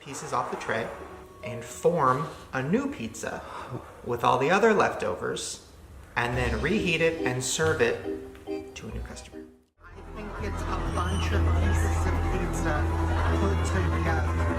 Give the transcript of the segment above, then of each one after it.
pieces off the tray and form a new pizza with all the other leftovers, and then reheat it and serve it to a new customer. I think it's a bunch of pieces of pizza put together.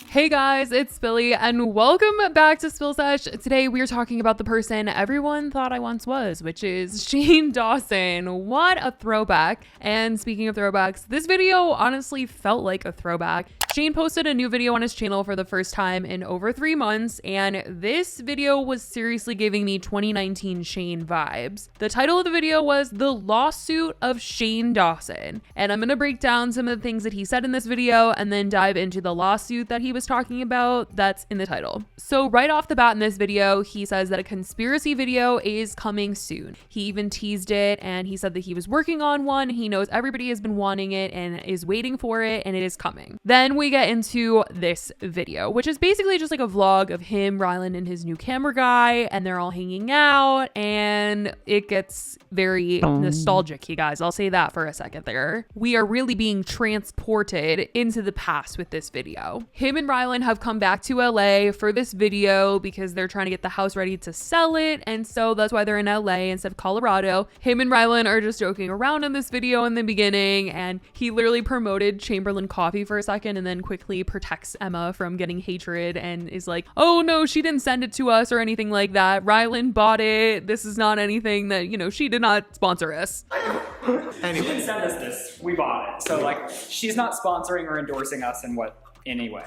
Hey guys, it's Billy and welcome back to Sesh. Today we are talking about the person everyone thought I once was, which is Shane Dawson. What a throwback. And speaking of throwbacks, this video honestly felt like a throwback. Shane posted a new video on his channel for the first time in over 3 months, and this video was seriously giving me 2019 Shane vibes. The title of the video was The Lawsuit of Shane Dawson, and I'm gonna break down some of the things that he said in this video and then dive into the lawsuit that he was talking about that's in the title. So right off the bat in this video, he says that a conspiracy video is coming soon. He even teased it, and he said that he was working on one. He knows everybody has been wanting it and is waiting for it, and it is coming. Then we get into this video, which is basically just like a vlog of him, Rylan, and his new camera guy, and they're all hanging out, and it gets very nostalgic, you guys. I'll say that for a second there. We are really being transported into the past with this video. Him and Rylan have come back to LA for this video because they're trying to get the house ready to sell it, and so that's why they're in LA instead of Colorado. Him and Rylan are just joking around in this video in the beginning, and he literally promoted Chamberlain Coffee for a second and then quickly protects Emma from getting hatred and is like, oh no, she didn't send it to us or anything like that. Rylan bought it. This is not anything that, she did not sponsor us. Anyway. She didn't send us this. We bought it. So she's not sponsoring or endorsing us in any way.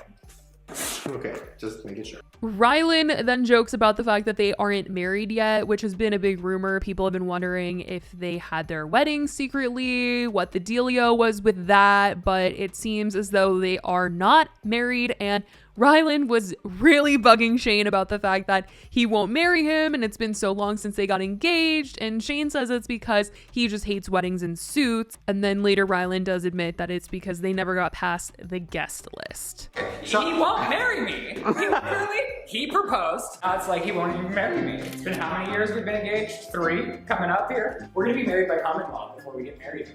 Okay, just making sure. Rylan then jokes about the fact that they aren't married yet, which has been a big rumor. People have been wondering if they had their wedding secretly, what the dealio was with that, but it seems as though they are not married, and Rylan was really bugging Shane about the fact that he won't marry him and it's been so long since they got engaged, and Shane says it's because he just hates weddings and suits, and then later Rylan does admit that it's because they never got past the guest list. He won't marry me. He proposed. It's like he won't even marry me. It's been how many years we've been engaged? 3 coming up here. We're gonna be married by common law before we get married.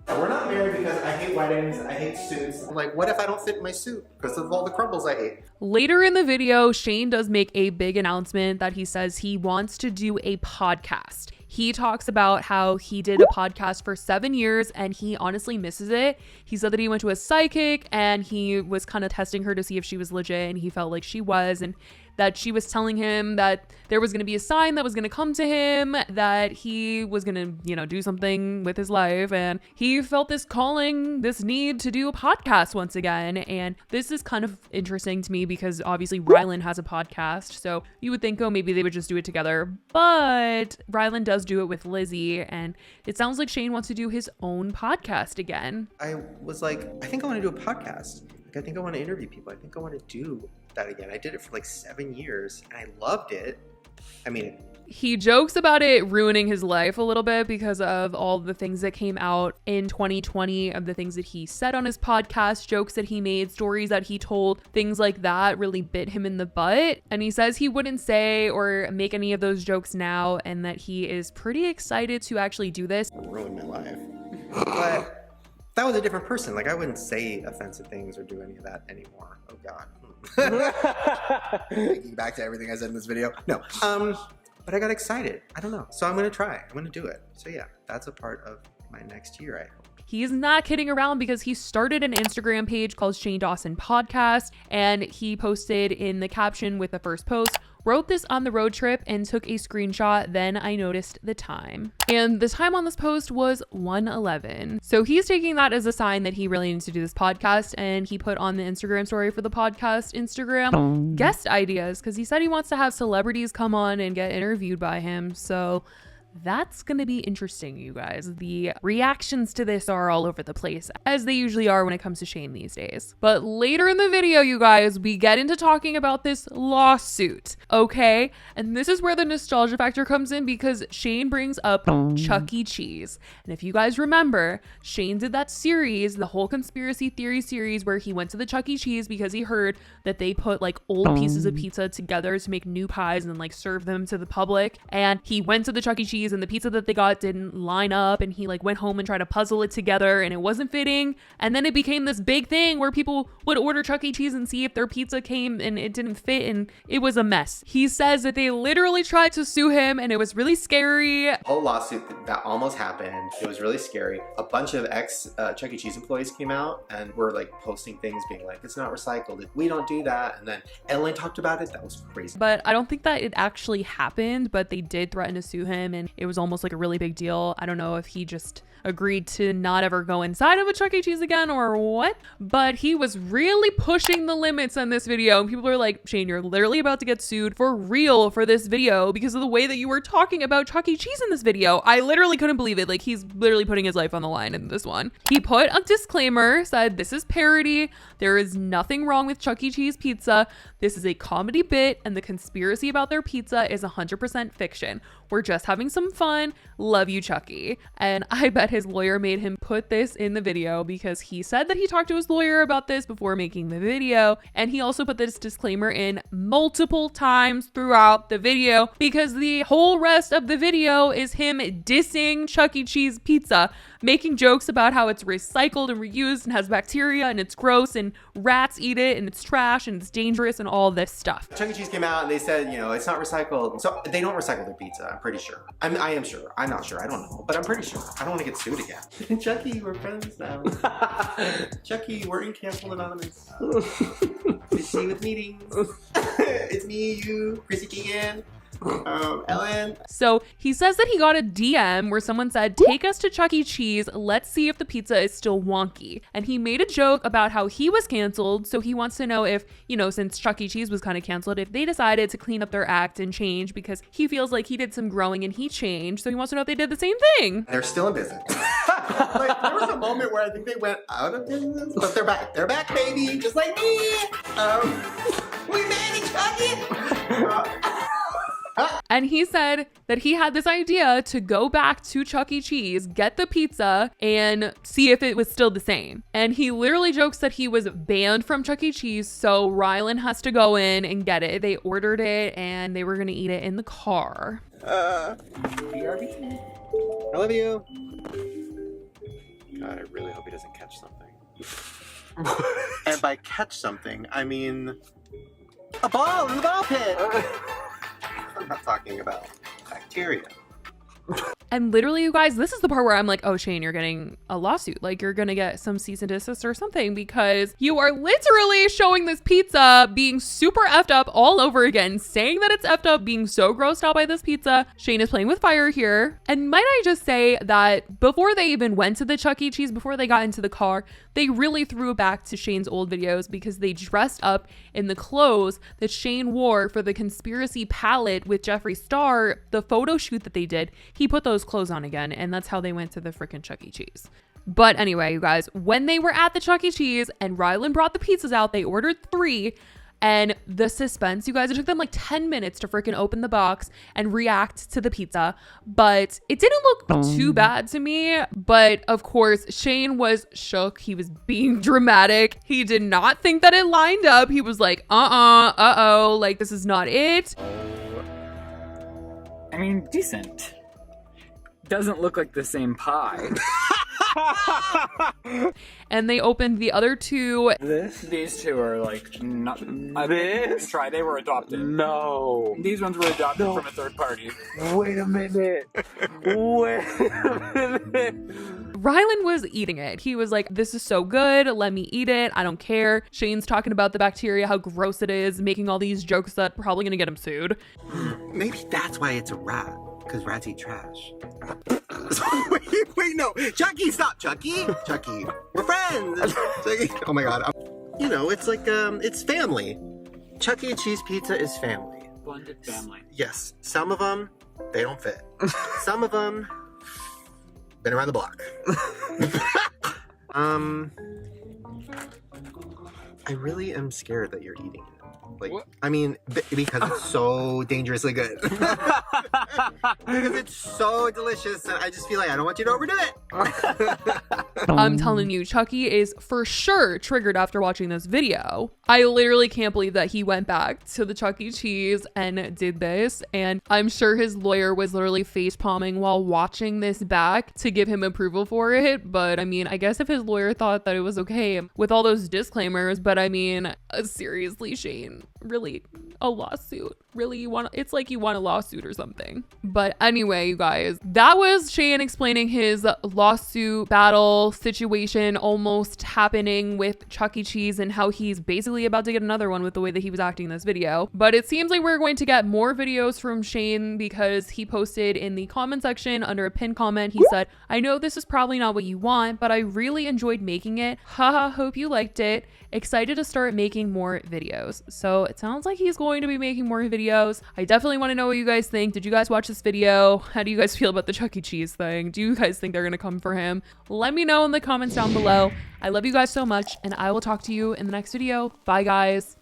We're not married because I hate weddings, I hate suits. I'm like, what if I don't fit in my suit because of all the crumbles I ate? Later in the video, Shane does make a big announcement that he says he wants to do a podcast. He talks about how he did a podcast for 7 years and he honestly misses it. He said that he went to a psychic and he was kind of testing her to see if she was legit, and he felt like she was, and that she was telling him that there was going to be a sign that was going to come to him, that he was going to, do something with his life. And he felt this calling, this need to do a podcast once again. And this is kind of interesting to me because obviously Rylan has a podcast. So you would think, oh, maybe they would just do it together. But Rylan does do it with Lizzie. And it sounds like Shane wants to do his own podcast again. I was like, I think I want to do a podcast. I think I want to interview people. I think I want to do that again. I did it for 7 years and I loved it. He jokes about it ruining his life a little bit because of all the things that came out in 2020, of the things that he said on his podcast, jokes that he made, stories that he told, things like that really bit him in the butt. And he says he wouldn't say or make any of those jokes now, and that he is pretty excited to actually do this. It ruined my life. But that was a different person. I wouldn't say offensive things or do any of that anymore. Oh God. Thinking back to everything I said in this video. No. But I got excited. I don't know. So I'm going to try. I'm going to do it. So yeah, that's a part of my next year, I hope. He is not kidding around because he started an Instagram page called Shane Dawson Podcast, and he posted in the caption with the first post, wrote this on the road trip and took a screenshot. Then I noticed the time. And the time on this post was 1:11. So he's taking that as a sign that he really needs to do this podcast. And he put on the Instagram story for the podcast Instagram guest ideas, because he said he wants to have celebrities come on and get interviewed by him. So That's gonna be interesting, you guys. The reactions to this are all over the place, as they usually are when it comes to Shane these days. But later in the video, you guys, we get into talking about this lawsuit, okay? And this is where the nostalgia factor comes in, because Shane brings up Chuck E. Cheese. And if you guys remember, Shane did that series, the whole conspiracy theory series, where he went to the Chuck E. Cheese because he heard that they put like old pieces of pizza together to make new pies and then like serve them to the public. And he went to the Chuck E. Cheese and the pizza that they got didn't line up, and he like went home and tried to puzzle it together and it wasn't fitting. And then it became this big thing where people would order Chuck E. Cheese and see if their pizza came and it didn't fit, and it was a mess. He says that they literally tried to sue him and it was really scary. Whole lawsuit that almost happened. It was really scary. A bunch of ex Chuck E. Cheese employees came out and were like posting things being like, it's not recycled, we don't do that. And then Ellen talked about it. That was crazy. But I don't think that it actually happened, but they did threaten to sue him and it was almost like a really big deal. I don't know if he just agreed to not ever go inside of a Chuck E. Cheese again or what, but he was really pushing the limits on this video. And people are like, Shane, you're literally about to get sued for real for this video because of the way that you were talking about Chuck E. Cheese in this video. I literally couldn't believe it. Like, he's literally putting his life on the line in this one. He put a disclaimer, said this is parody. There is nothing wrong with Chuck E. Cheese pizza. This is a comedy bit and the conspiracy about their pizza is 100% fiction. We're just having some fun. Love you, Chucky. And I bet his lawyer made him put this in the video because he said that he talked to his lawyer about this before making the video. And he also put this disclaimer in multiple times throughout the video because the whole rest of the video is him dissing Chuck E. Cheese pizza, making jokes about how it's recycled and reused and has bacteria and it's gross and rats eat it and it's trash and it's dangerous and all this stuff. Chuck E. Cheese came out and they said, you know, it's not recycled. So they don't recycle their pizza, I'm pretty sure. I am sure. I'm not sure. I don't know. But I'm pretty sure. I don't want to get sued again. Chucky, we're friends now. Chucky, we're in Cancel Anonymous. Busy with meetings. It's me, you, Chrissy Keegan. Ellen. So he says that he got a DM where someone said, take us to Chuck E. Cheese. Let's see if the pizza is still wonky. And he made a joke about how he was canceled. So he wants to know if, you know, since Chuck E. Cheese was kind of canceled, if they decided to clean up their act and change because he feels like he did some growing and he changed. So he wants to know if they did the same thing. They're still in business. Like, there was a moment where I think they went out of business, but they're back. They're back, baby, just like me. We made it, Chucky. And he said that he had this idea to go back to Chuck E. Cheese, get the pizza, and see if it was still the same. And he literally jokes that he was banned from Chuck E. Cheese, so Rylan has to go in and get it. They ordered it, and they were going to eat it in the car. BRB. I love you. God, I really hope he doesn't catch something. And by catch something, I mean a ball in the ball pit. I'm not talking about bacteria. And literally, you guys, this is the part where I'm like, oh, Shane, you're getting a lawsuit. Like, you're going to get some cease and desist or something because you are literally showing this pizza being super effed up all over again, saying that it's effed up, being so grossed out by this pizza. Shane is playing with fire here. And might I just say that before they even went to the Chuck E. Cheese, before they got into the car, they really threw back to Shane's old videos because they dressed up in the clothes that Shane wore for the conspiracy palette with Jeffree Star, the photo shoot that they did. He put those clothes on again, and that's how they went to the freaking Chuck E. Cheese. But anyway, you guys, when they were at the Chuck E. Cheese and Rylan brought the pizzas out, they ordered 3. And the suspense, you guys, it took them like 10 minutes to freaking open the box and react to the pizza. But it didn't look too bad to me. But of course, Shane was shook. He was being dramatic. He did not think that it lined up. He was like, uh-oh, like this is not it. I mean, decent. Doesn't look like the same pie. And they opened the other 2. These 2 are like not. Try. They were adopted. No. These ones were adopted from a third party. Wait a minute. Wait a minute. Rylan was eating it. He was like, this is so good. Let me eat it. I don't care. Shane's talking about the bacteria, how gross it is, making all these jokes that are probably going to get him sued. Maybe that's why it's a rat. Because rats eat trash. wait, no. Chucky, stop, Chucky. Chucky, we're friends. Chucky. Oh my God. You know, it's like, it's family. Chuck E. Cheese pizza is family. Blended family. Yes, some of them, they don't fit. Some of them, been around the block. I really am scared that you're eating it. Like, What? I mean, because it's so dangerously good. Because it's so delicious, and I just feel like I don't want you to overdo it. I'm telling you, Chucky is for sure triggered after watching this video. I literally can't believe that he went back to the Chuck E. Cheese and did this. And I'm sure his lawyer was literally face palming while watching this back to give him approval for it. But I mean, I guess if his lawyer thought that it was okay with all those disclaimers, but I mean, seriously, Shane, really, a lawsuit? Really, it's like you want a lawsuit or something. But anyway, you guys, that was Shane explaining his lawsuit battle situation almost happening with Chuck E. Cheese and how he's basically about to get another one with the way that he was acting in this video. But it seems like we're going to get more videos from Shane because he posted in the comment section under a pinned comment. He said, "I know this is probably not what you want, but I really enjoyed making it. Haha, hope you liked it. Excited to start making more videos." So it sounds like he's going to be making more videos. I definitely want to know what you guys think. Did you guys watch this video? How do you guys feel about the Chuck E. Cheese thing? Do you guys think they're going to come for him? Let me know in the comments down below. I love you guys so much, and I will talk to you in the next video. Bye, guys.